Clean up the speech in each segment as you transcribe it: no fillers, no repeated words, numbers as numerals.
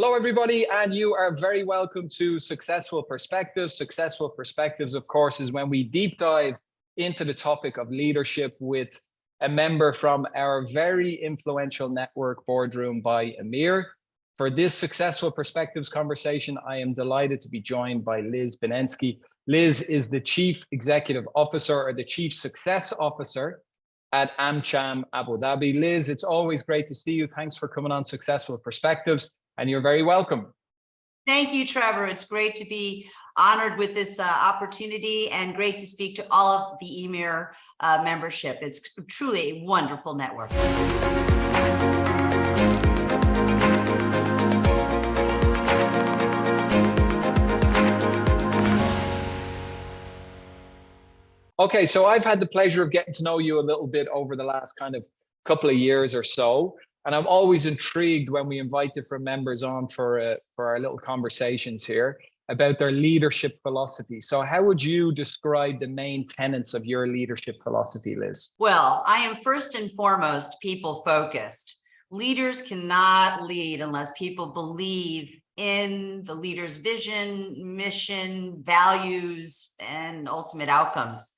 Hello, everybody, and you are very welcome to Successful Perspectives. Successful Perspectives, of course, is when we deep dive into the topic of leadership with a member from our very influential network, Boardroom by EMIR. For this Successful Perspectives conversation, I am delighted to be joined by Liz Beneski. Liz is the Chief Executive Officer or the Chief Success Officer at AmCham Abu Dhabi. Liz, it's always great to see you. Thanks for coming on Successful Perspectives, and you're very welcome. Thank you, Trevor. It's great to be honored with this opportunity and great to speak to all of the EMIR membership. It's truly a wonderful network. Okay, so I've had the pleasure of getting to know you a little bit over the last kind of couple of years or so. And I'm always intrigued when we invite different members on for our little conversations here about their leadership philosophy. So how would you describe the main tenets of your leadership philosophy, Liz? Well, I am first and foremost people focused. Leaders cannot lead unless people believe in the leader's vision, mission, values, and ultimate outcomes.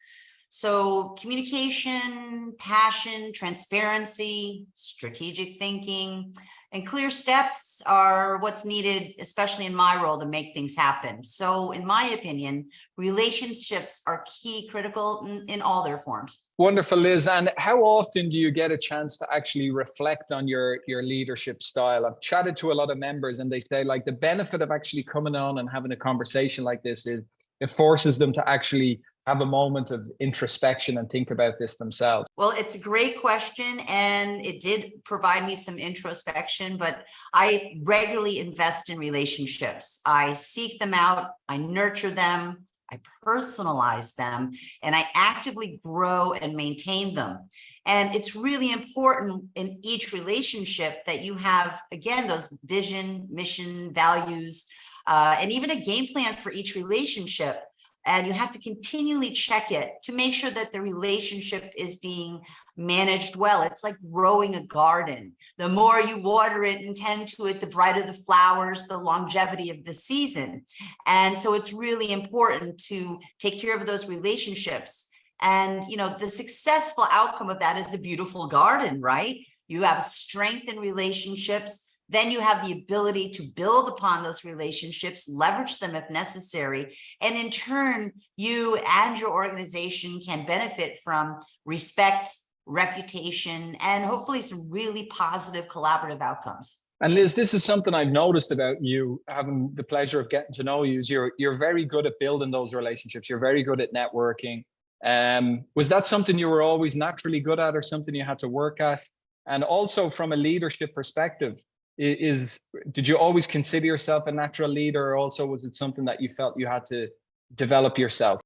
So communication, passion, transparency, strategic thinking, and clear steps are what's needed, especially in my role, to make things happen. So in my opinion, relationships are key, critical in all their forms. Wonderful, Liz. And how often do you get a chance to actually reflect on your leadership style? I've chatted to a lot of members and they say like the benefit of actually coming on and having a conversation like this is it forces them to actually have a moment of introspection and think about this themselves. Well, it's a great question, and it did provide me some introspection, but I regularly invest in relationships. I seek them out, I nurture them, I personalize them, and I actively grow and maintain them. And it's really important in each relationship that you have, again, those vision, mission, values, and even a game plan for each relationship. And you have to continually check it to make sure that the relationship is being managed well. It's like growing a garden. The more you water it and tend to it, the brighter the flowers, the longevity of the season. And so it's really important to take care of those relationships. And, you know, the successful outcome of that is a beautiful garden, right? You have strength in relationships. Then you have the ability to build upon those relationships, leverage them if necessary. And in turn, you and your organization can benefit from respect, reputation, and hopefully some really positive collaborative outcomes. And Liz, this is something I've noticed about you, having the pleasure of getting to know you, is you're very good at building those relationships. You're very good at networking. Was that something you were always naturally good at or something you had to work at? And also from a leadership perspective, did you always consider yourself a natural leader, or also was it something that you felt you had to develop yourself?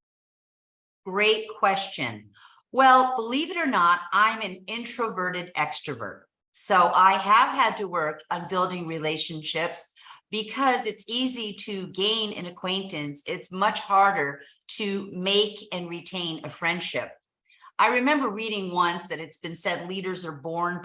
Great question. Well, believe it or not, I'm an introverted extrovert. So I have had to work on building relationships because it's easy to gain an acquaintance. It's much harder to make and retain a friendship. I remember reading once that it's been said leaders are born,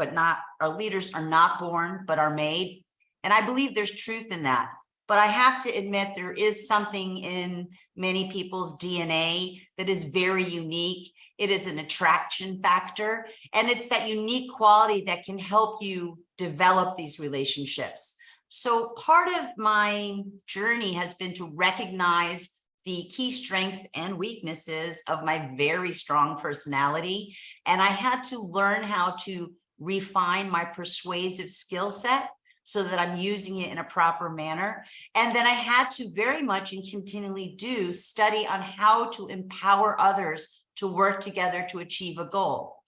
leaders are not born, but are made. And I believe there's truth in that. But I have to admit there is something in many people's DNA that is very unique. It is an attraction factor. And it's that unique quality that can help you develop these relationships. So part of my journey has been to recognize the key strengths and weaknesses of my very strong personality. And I had to learn how to refine my persuasive skill set so that I'm using it in a proper manner. And then I had to very much and continually study on how to empower others to work together to achieve a goal.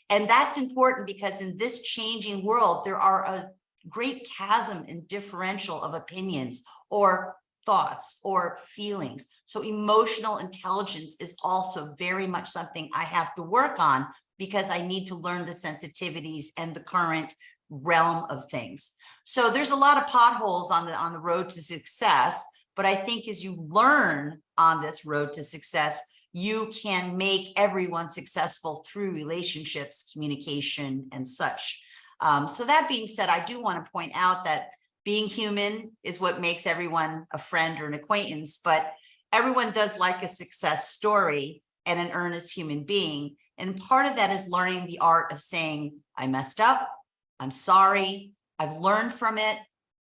And that's important because in this changing world, there are a great chasm and differential of opinions or thoughts or feelings. So emotional intelligence is also very much something I have to work on because I need to learn the sensitivities and the current realm of things. So there's a lot of potholes on the road to success, but I think as you learn on this road to success, you can make everyone successful through relationships, communication, and such. So that being said, I do want to point out that being human is what makes everyone a friend or an acquaintance, but everyone does like a success story and an earnest human being. And part of that is learning the art of saying, I messed up, I'm sorry, I've learned from it.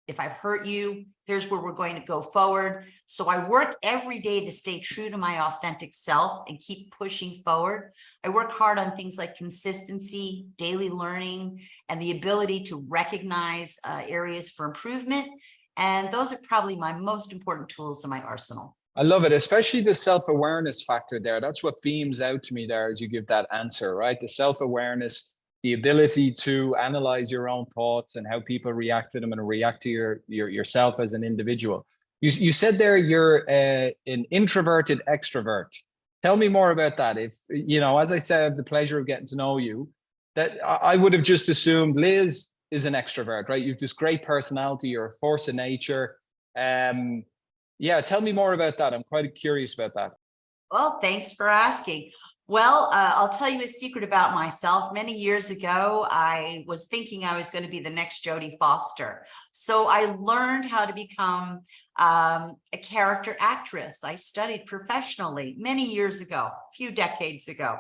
If I've hurt you, here's where we're going to go forward. So I work every day to stay true to my authentic self and keep pushing forward. I work hard on things like consistency, daily learning, and the ability to recognize areas for improvement. And those are probably my most important tools in my arsenal. I love it, especially the self-awareness factor there. That's what beams out to me there as you give that answer, right? The self-awareness, the ability to analyze your own thoughts and how people react to them and react to yourself as an individual. You said there you're an introverted extrovert. Tell me more about that. If, you know, as I said, I have the pleasure of getting to know you, that I would have just assumed Liz is an extrovert, right? You've this great personality, you're a force of nature. Yeah, tell me more about that. I'm quite curious about that. Well, thanks for asking. Well, I'll tell you a secret about myself. Many years ago, I was thinking I was going to be the next Jodie Foster. So I learned how to become a character actress. I studied professionally many years ago, a few decades ago.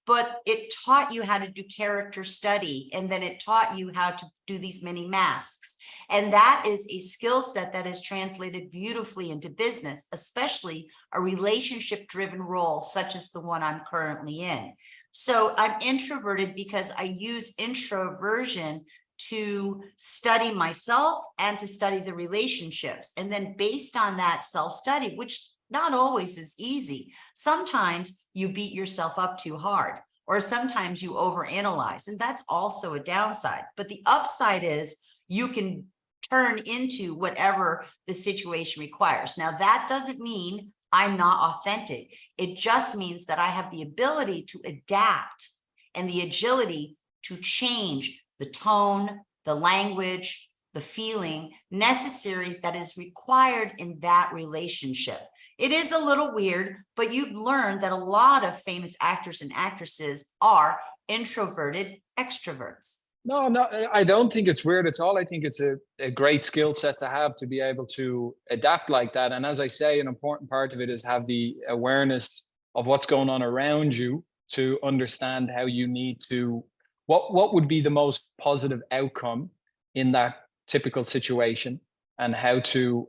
But it taught you how to do character study, and then it taught you how to do these many masks. And that is a skill set that is translated beautifully into business, especially a relationship-driven role such as the one I'm currently in. So I'm introverted because I use introversion to study myself and to study the relationships. And then based on that self-study, which not always is easy. Sometimes you beat yourself up too hard, or sometimes you overanalyze, and that's also a downside. But the upside is you can turn into whatever the situation requires. Now, that doesn't mean I'm not authentic. It just means that I have the ability to adapt and the agility to change the tone, the language, the feeling necessary that is required in that relationship. It is a little weird, but you've learned that a lot of famous actors and actresses are introverted extroverts. No, I don't think it's weird at all. I think it's a great skill set to have, to be able to adapt like that. And as I say, an important part of it is have the awareness of what's going on around you to understand how you need to, what would be the most positive outcome in that typical situation, and how to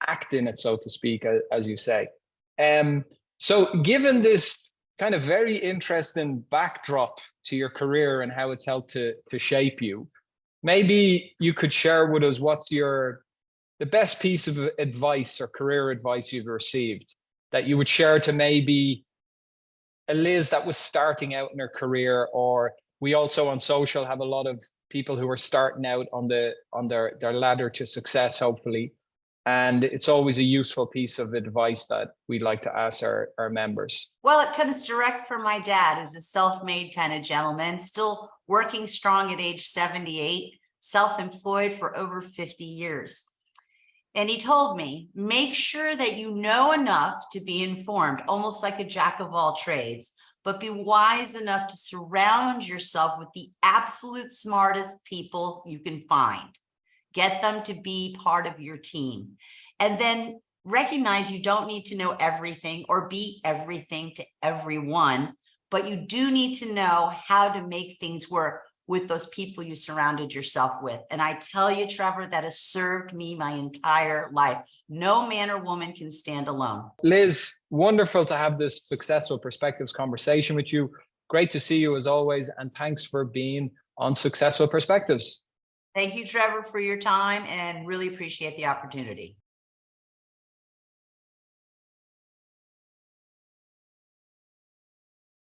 act in it, so to speak, as you say. So given this kind of very interesting backdrop to your career and how it's helped to shape you, maybe you could share with us what's the best piece of advice or career advice you've received that you would share to maybe a Liz that was starting out in her career. Or we also on social have a lot of people who are starting out on their ladder to success, hopefully. And it's always a useful piece of advice that we'd like to ask our members. Well, it comes direct from my dad, who's a self-made kind of gentleman, still working strong at age 78, self-employed for over 50 years. And he told me, make sure that you know enough to be informed, almost like a jack of all trades, but be wise enough to surround yourself with the absolute smartest people you can find. Get them to be part of your team. And then recognize you don't need to know everything or be everything to everyone, but you do need to know how to make things work with those people you surrounded yourself with. And I tell you, Trevor, that has served me my entire life. No man or woman can stand alone. Liz, wonderful to have this Successful Perspectives conversation with you. Great to see you as always. And thanks for being on Successful Perspectives. Thank you, Trevor, for your time, and really appreciate the opportunity.